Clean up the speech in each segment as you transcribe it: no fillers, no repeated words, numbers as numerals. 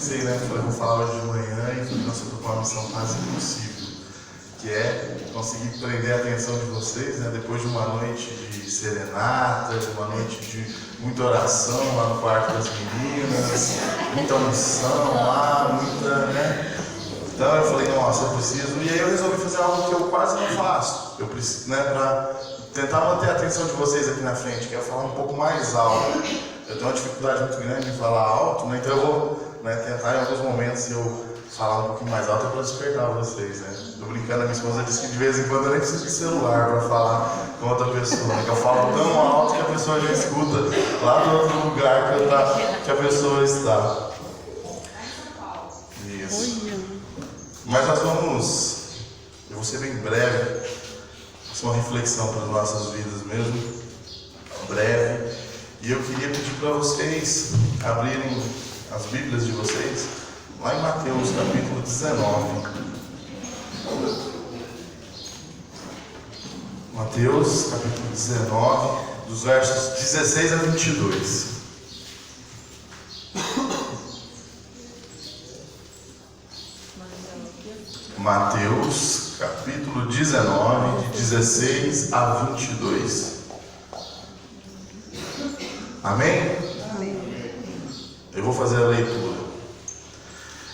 pensei, né? Falei, vou falar hoje de manhã e falei, nossa, eu tô com uma missão quase impossível, que é conseguir prender a atenção de vocês, né? Depois de uma noite de serenata, de uma noite de muita oração lá no quarto das meninas, muita unção lá, muita, né? Então eu falei, nossa, eu preciso, e aí eu resolvi fazer algo que eu quase não faço, eu preciso, né, para tentar manter a atenção de vocês aqui na frente, que é falar um pouco mais alto. Eu tenho uma dificuldade muito grande em falar alto, né? Então eu vou, né, tentar em alguns momentos eu falar um pouquinho mais alto para despertar vocês, né? Tô brincando, a minha esposa disse que de vez em quando eu nem preciso de celular para falar com outra pessoa, né? Que eu falo tão alto que a pessoa já escuta lá do outro lugar que a pessoa está. Isso. Mas nós vamos, eu vou ser bem breve, fazer uma reflexão para as nossas vidas mesmo, breve, e eu queria pedir para vocês abrirem as Bíblias de vocês, lá em Mateus capítulo 19. Mateus capítulo 19, dos versos 16 a 22. Mateus, capítulo 19, de 16 a 22. Amém? Amém. Eu vou fazer a leitura.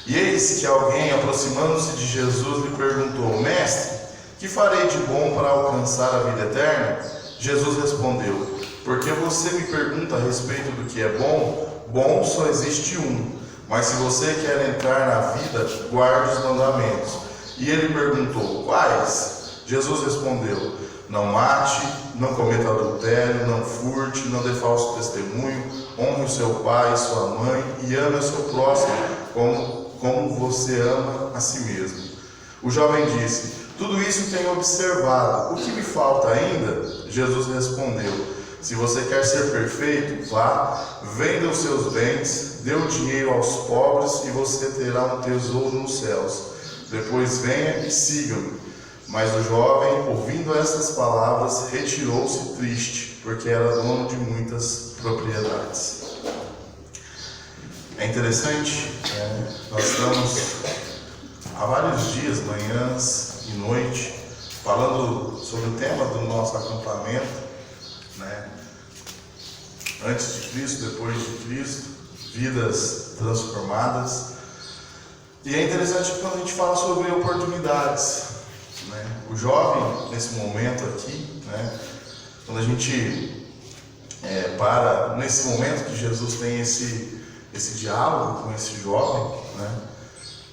E eis que alguém, aproximando-se de Jesus, lhe perguntou: Mestre, que farei de bom para alcançar a vida eterna? Jesus respondeu: Porque você me pergunta a respeito do que é bom? Bom só existe um. Mas se você quer entrar na vida, guarde os mandamentos. E ele perguntou: Quais? Jesus respondeu: Não mate, não cometa adultério, não furte, não dê falso testemunho, honre o seu pai e sua mãe e ame o seu próximo como você ama a si mesmo. O jovem disse: Tudo isso tenho observado. O que me falta ainda? Jesus respondeu: Se você quer ser perfeito, vá, venda os seus bens, dê o dinheiro aos pobres e você terá um tesouro nos céus. Depois venha e siga-me. Mas o jovem, ouvindo estas palavras, retirou-se triste, porque era dono de muitas propriedades. É interessante, nós estamos há vários dias, manhãs e noite, falando sobre o tema do nosso acampamento, né? Antes de Cristo, depois de Cristo, vidas transformadas. E é interessante quando a gente fala sobre oportunidades, né? O jovem, nesse momento aqui, né? Quando a gente para, nesse momento que Jesus tem esse diálogo com esse jovem, né?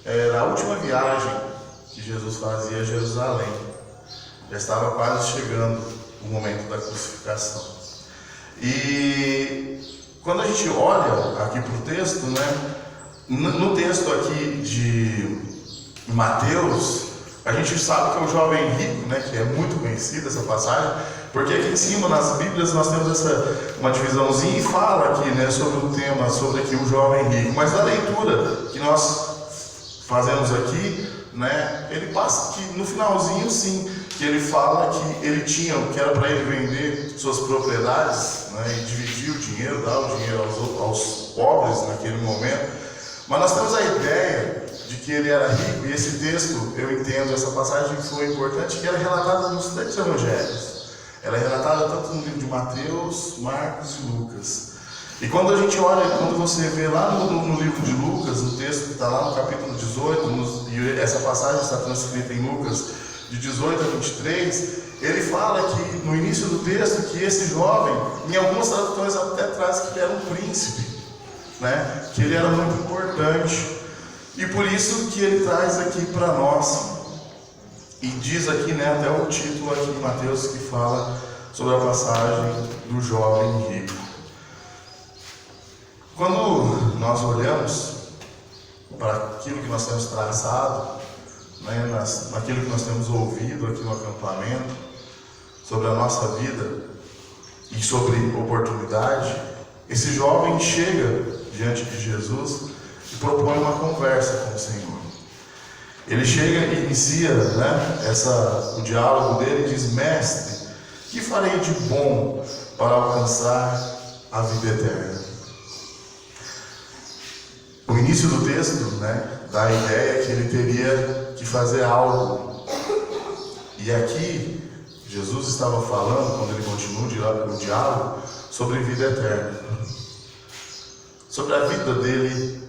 Era a última viagem que Jesus fazia a Jerusalém. Já estava quase chegando o momento da crucificação. E quando a gente olha aqui para o texto, né? No texto aqui de Mateus, a gente sabe que é o jovem rico, né, que é muito conhecida essa passagem, porque aqui em cima nas Bíblias nós temos uma divisãozinha e fala aqui, né, sobre o tema, sobre aqui o jovem rico. Mas na leitura que nós fazemos aqui, né, ele passa que no finalzinho sim, que ele fala que ele tinha, que era para ele vender suas propriedades, né, e dividir o dinheiro, dar o dinheiro aos pobres naquele momento. Mas nós temos a ideia de que ele era rico, e esse texto, eu entendo, essa passagem foi importante, que ela é relatada nos três evangelhos. Ela é relatada tanto no livro de Mateus, Marcos e Lucas. E quando a gente olha, quando você vê lá no livro de Lucas, no texto que está lá no capítulo 18, e essa passagem está transcrita em Lucas, de 18 a 23, ele fala que no início do texto que esse jovem, em algumas traduções até traz que ele era um príncipe, né? Que ele era muito importante, e por isso que ele traz aqui para nós, e diz aqui, né, até o título aqui em Mateus que fala sobre a passagem do jovem rico. Quando nós olhamos para aquilo que nós temos traçado, né, naquilo que nós temos ouvido aqui no acampamento, sobre a nossa vida e sobre oportunidade, esse jovem chega diante de Jesus e propõe uma conversa com o Senhor. Ele chega e inicia, né, o diálogo dele e diz: Mestre, que farei de bom para alcançar a vida eterna? O início início do texto, né, dá a ideia que ele teria que fazer algo. E aqui, Jesus estava falando, quando ele continua o diálogo, sobre vida eterna. Sobre a vida dele,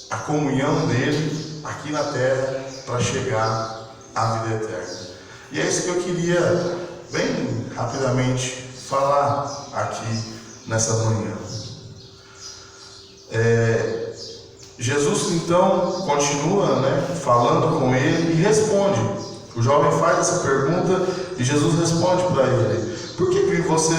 a comunhão dele aqui na terra para chegar à vida eterna. E é isso que eu queria, bem rapidamente, falar aqui nessa manhã. Jesus então continua, falando com ele e responde. O jovem faz essa pergunta e Jesus responde para ele: por que você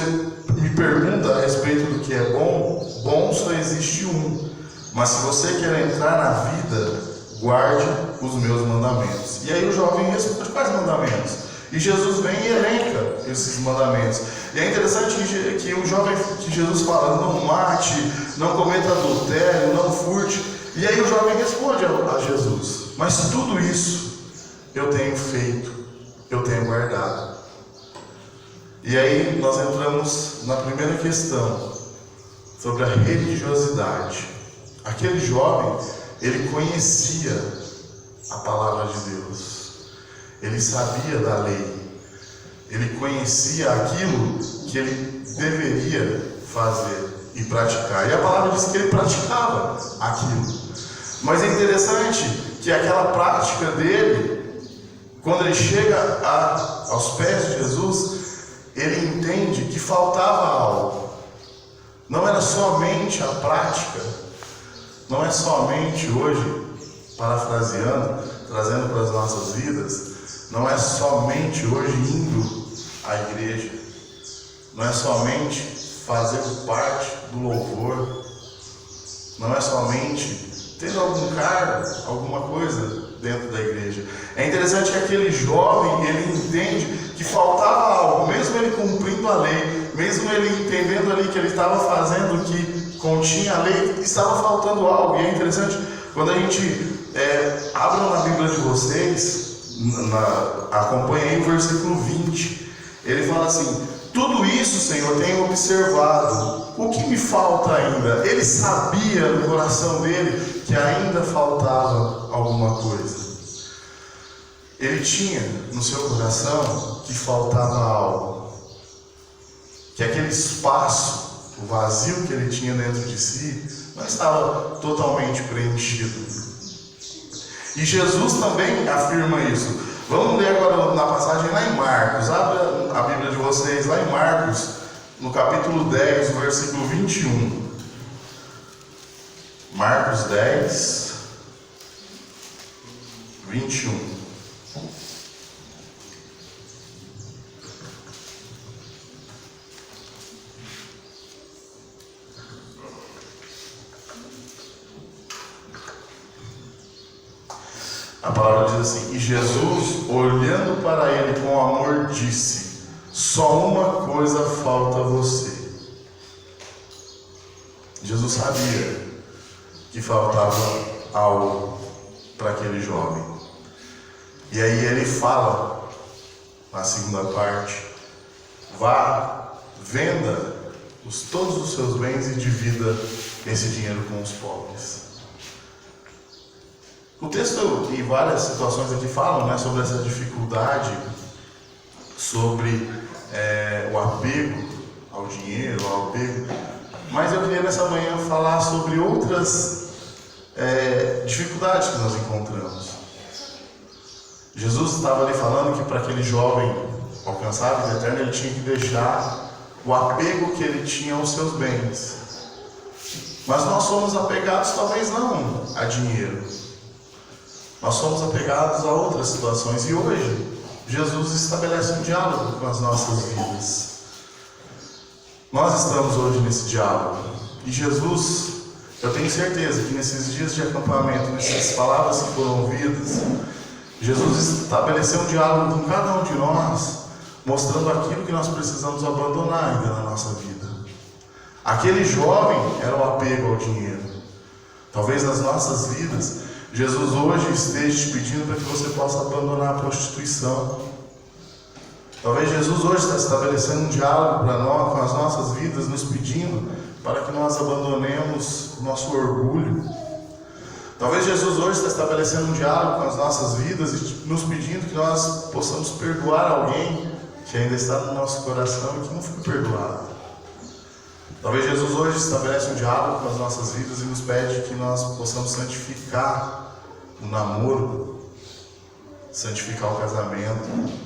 me pergunta a respeito do que é bom? Bom só existe um, mas se você quer entrar na vida, guarde os meus mandamentos. E aí o jovem responde: quais mandamentos? E Jesus vem e elenca esses mandamentos. E é interessante que o jovem, que Jesus fala: não mate, não cometa adultério, não furte. E aí o jovem responde a Jesus: mas tudo isso eu tenho feito, eu tenho guardado. E aí nós entramos na primeira questão, sobre a religiosidade. Aquele jovem, ele conhecia a palavra de Deus, ele sabia da lei, ele conhecia aquilo que ele deveria fazer e praticar. E a palavra diz que ele praticava aquilo. Mas é interessante que aquela prática dele, quando ele chega aos pés de Jesus, ele entende que faltava algo. Não era somente a prática, não é somente hoje, parafraseando, trazendo para as nossas vidas, não é somente hoje indo à igreja, não é somente fazer parte do louvor, não é somente ter algum cargo, alguma coisa dentro da igreja. É interessante que aquele jovem, ele entende que faltava algo, mesmo ele cumprindo a lei, mesmo ele entendendo ali que ele estava fazendo o que continha a lei, estava faltando algo. E é interessante, quando a gente abre na Bíblia de vocês, acompanha aí o versículo 20, ele fala assim: tudo isso, Senhor, tenho observado, o que me falta ainda? Ele sabia no coração dele que ainda faltava alguma coisa. Ele tinha no seu coração que faltava algo, que aquele espaço, o vazio que ele tinha dentro de si, não estava totalmente preenchido. E Jesus também afirma isso. Vamos ler agora na passagem lá em Marcos. Abra a Bíblia de vocês lá em Marcos, no capítulo 10, versículo 21. Marcos 10, 21. A palavra diz assim: e Jesus, olhando para ele com amor, disse: só uma coisa falta a você. Jesus sabia que faltava algo para aquele jovem. E aí ele fala, na segunda parte: vá, venda todos os seus bens e divida esse dinheiro com os pobres. O texto e várias situações aqui falam, sobre essa dificuldade, sobre o apego ao dinheiro, ao apego. Mas eu queria nessa manhã falar sobre outras dificuldades que nós encontramos. Jesus estava ali falando que para aquele jovem alcançar a vida eterna, ele tinha que deixar o apego que ele tinha aos seus bens. Mas nós somos apegados talvez não a dinheiro. Nós somos apegados a outras situações. E hoje, Jesus estabelece um diálogo com as nossas vidas. Nós estamos hoje nesse diálogo. E Jesus, eu tenho certeza que nesses dias de acampamento, nessas palavras que foram ouvidas, Jesus estabeleceu um diálogo com cada um de nós, mostrando aquilo que nós precisamos abandonar ainda na nossa vida. Aquele jovem era o apego ao dinheiro. Talvez nas nossas vidas, Jesus hoje esteja te pedindo para que você possa abandonar a prostituição. Talvez Jesus hoje está estabelecendo um diálogo para nós, com as nossas vidas, nos pedindo para que nós abandonemos o nosso orgulho. Talvez Jesus hoje está estabelecendo um diálogo com as nossas vidas e nos pedindo que nós possamos perdoar alguém que ainda está no nosso coração e que não foi perdoado. Talvez Jesus hoje estabelece um diálogo com as nossas vidas e nos pede que nós possamos santificar o namoro, santificar o casamento.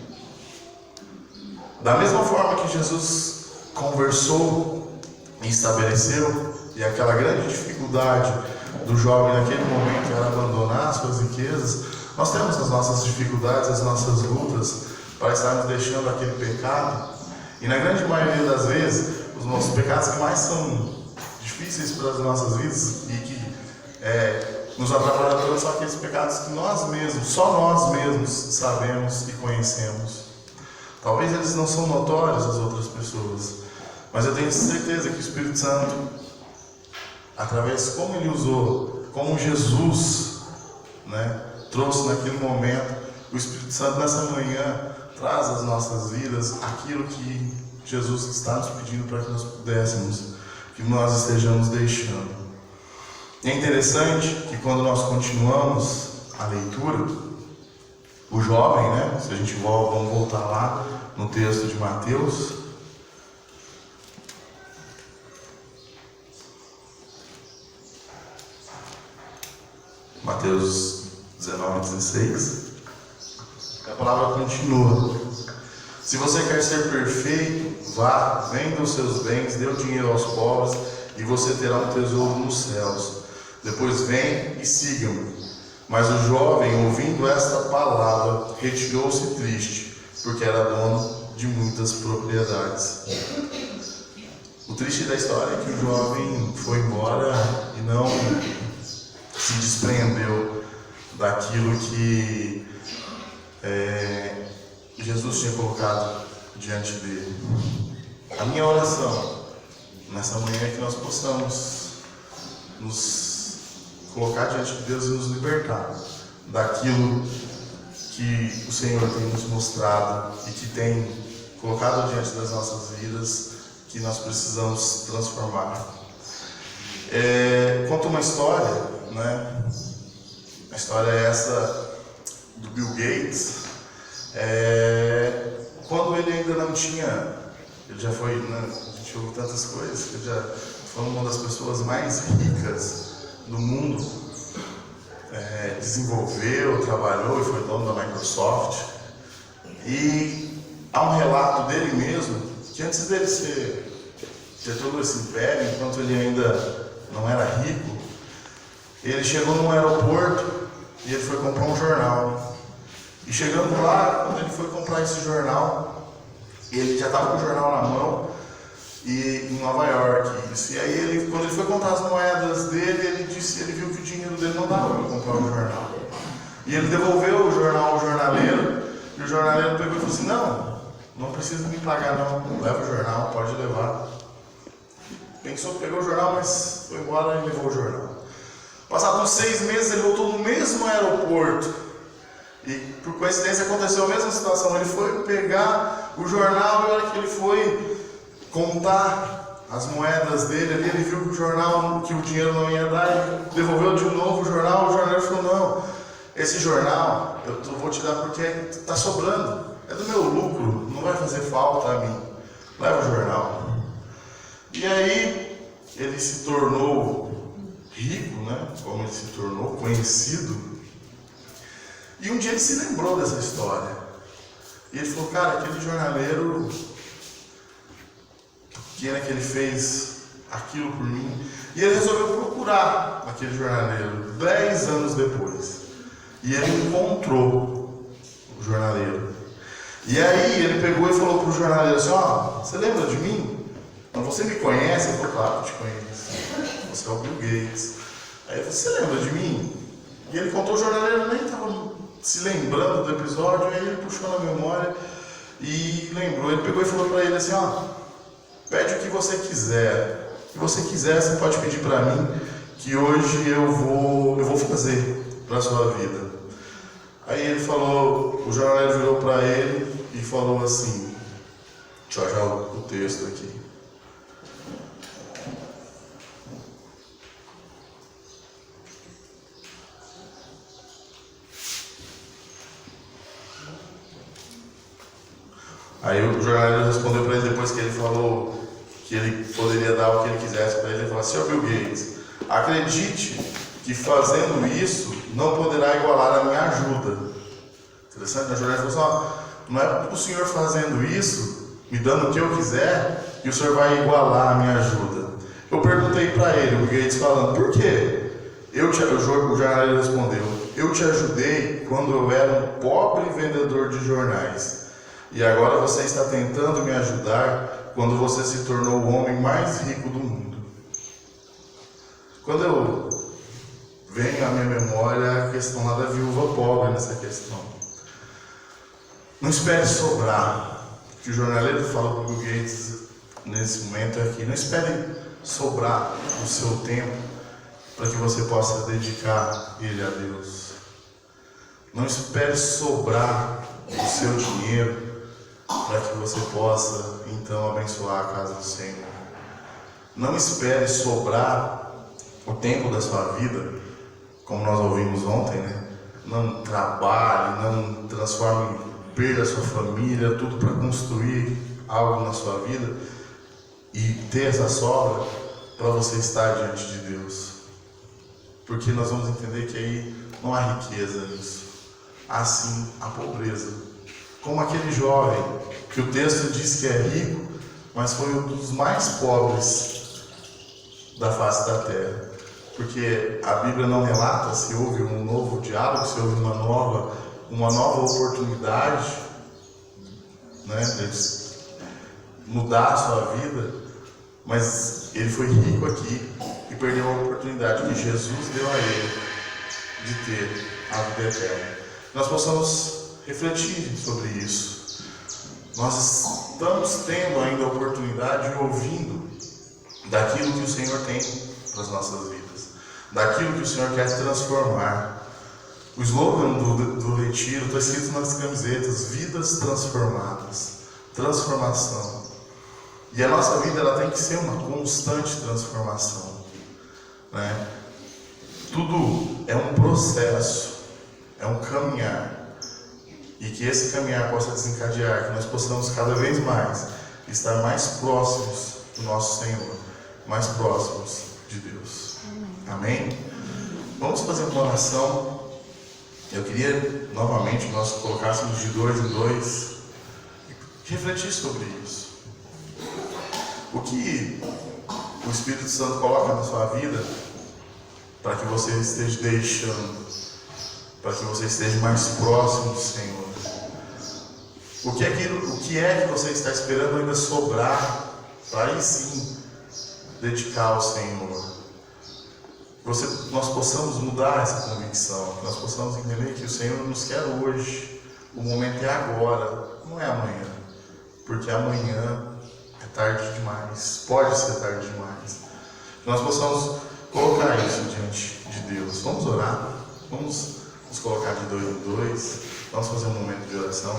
Da mesma forma que Jesus conversou e estabeleceu, e aquela grande dificuldade do jovem naquele momento era abandonar suas riquezas, nós temos as nossas dificuldades, as nossas lutas para estarmos deixando aquele pecado, e na grande maioria das vezes os nossos pecados que mais são difíceis para as nossas vidas e que nos atrapalham todos são aqueles pecados que nós mesmos, só nós mesmos sabemos e conhecemos. Talvez eles não são notórios às outras pessoas, mas eu tenho certeza que o Espírito Santo, através de como ele usou, como Jesus, trouxe naquele momento, o Espírito Santo nessa manhã traz às nossas vidas aquilo que Jesus está nos pedindo para que nós pudéssemos, que nós estejamos deixando. E é interessante que quando nós continuamos a leitura, o jovem, se a gente vamos voltar lá no texto de Mateus, Mateus 19:16, a palavra continua: se você quer ser perfeito, vá, venda os seus bens, dê o dinheiro aos pobres, e você terá um tesouro nos céus. Depois vem e siga-me. Mas o jovem, ouvindo esta palavra, retirou-se triste, porque era dono de muitas propriedades. O triste da história é que o jovem foi embora e não se desprendeu daquilo que Jesus tinha colocado diante dele. A minha oração nessa manhã é que nós possamos nos colocar diante de Deus e nos libertar daquilo que o Senhor tem nos mostrado e que tem colocado diante das nossas vidas, que nós precisamos transformar. Conta uma história, A história é essa do Bill Gates. Quando ele ainda não tinha, ele já foi, a gente ouve tantas coisas, que ele já foi uma das pessoas mais ricas do mundo, desenvolveu, trabalhou e foi dono da Microsoft. E há um relato dele mesmo, que antes dele ter todo esse império, enquanto ele ainda não era rico, ele chegou num aeroporto e ele foi comprar um jornal. E chegando lá, quando ele foi comprar esse jornal, ele já estava com o jornal na mão, e em Nova York, isso. E aí quando ele foi contar as moedas dele, ele viu que o dinheiro dele não dava para comprar o jornal. E ele devolveu o jornal ao jornaleiro, e o jornaleiro pegou e falou assim: não precisa me pagar não, leva o jornal, pode levar. Pensou que pegou o jornal, mas foi embora e levou o jornal. Passados uns 6 meses, ele voltou no mesmo aeroporto. E por coincidência aconteceu a mesma situação. Ele foi pegar o jornal e a hora que ele foi contar as moedas dele ali, ele viu que o jornal, que o dinheiro não ia dar, ele devolveu de novo o jornaleiro falou: não, esse jornal eu vou te dar porque está sobrando, é do meu lucro, não vai fazer falta a mim, leva o jornal. E aí ele se tornou rico, como ele se tornou conhecido, e um dia ele se lembrou dessa história, e ele falou: cara, aquele jornaleiro, que ele fez aquilo por mim. E ele resolveu procurar aquele jornaleiro 10 anos depois, e ele encontrou o jornaleiro. E aí ele pegou e falou para o jornaleiro assim: você lembra de mim? Você me conhece? Ele falou: claro que eu te conheço, você é o Bill Gates. Aí ele falou: você lembra de mim? E ele contou, o jornaleiro nem estava se lembrando do episódio, aí ele puxou na memória e lembrou. Ele pegou e falou para ele assim: pede o que você quiser. O que você quiser, você pode pedir para mim, que hoje eu vou fazer para a sua vida. Aí ele falou, o jornaleiro virou para ele e falou assim, deixa eu achar o texto aqui. Aí o jornaleiro respondeu para ele, depois que ele falou que ele poderia dar o que ele quisesse para ele, ele falou: Sr. Bill Gates, acredite que fazendo isso não poderá igualar a minha ajuda. Interessante, né? O jornaleiro falou assim: não é o senhor fazendo isso, me dando o que eu quiser, que o senhor vai igualar a minha ajuda. Eu perguntei para ele, o Bill Gates falando: por quê? O jornaleiro respondeu: eu te ajudei quando eu era um pobre vendedor de jornais. E agora você está tentando me ajudar quando você se tornou o homem mais rico do mundo. Quando eu venho à minha memória a questão lá da viúva pobre nessa questão. Não espere sobrar. O que o jornaleiro fala para o Bill Gates nesse momento é que não espere sobrar o seu tempo para que você possa dedicar ele a Deus. Não espere sobrar o seu dinheiro para que você possa então abençoar a casa do Senhor. Não espere sobrar o tempo da sua vida, como nós ouvimos ontem, né? Não trabalhe, não transforme, perda a sua família, tudo para construir algo na sua vida e ter essa sobra para você estar diante de Deus. Porque nós vamos entender que aí não há riqueza nisso, há sim a pobreza. Como aquele jovem que o texto diz que é rico, mas foi um dos mais pobres da face da terra. Porque a Bíblia não relata se houve um novo diálogo, se houve uma nova oportunidade, né, de mudar a sua vida, mas ele foi rico aqui e perdeu a oportunidade que Jesus deu a ele de ter a vida eterna. Nós possamos refletir sobre isso. Nós estamos tendo ainda a oportunidade de ouvindo daquilo que o Senhor tem para as nossas vidas, daquilo que o Senhor quer transformar. O slogan do retiro está escrito nas camisetas: vidas transformadas, transformação. E a nossa vida ela tem que ser uma constante transformação, né? Tudo é um processo, é um caminhar. E que esse caminhar possa desencadear, que nós possamos cada vez mais estar mais próximos do nosso Senhor, mais próximos de Deus. Amém? Vamos fazer uma oração. Eu queria novamente que nós colocássemos de 2 em 2 e refletir sobre isso. O que o Espírito Santo coloca na sua vida para que você esteja deixando, para que você esteja mais próximo do Senhor. O que é que você está esperando ainda sobrar para aí sim dedicar ao Senhor? Nós possamos mudar essa convicção, que nós possamos entender que o Senhor nos quer hoje. O momento é agora, não é amanhã, porque amanhã é tarde demais, pode ser tarde demais. Que nós possamos colocar isso diante de Deus. Vamos orar, vamos nos colocar de 2 em 2, vamos fazer um momento de oração.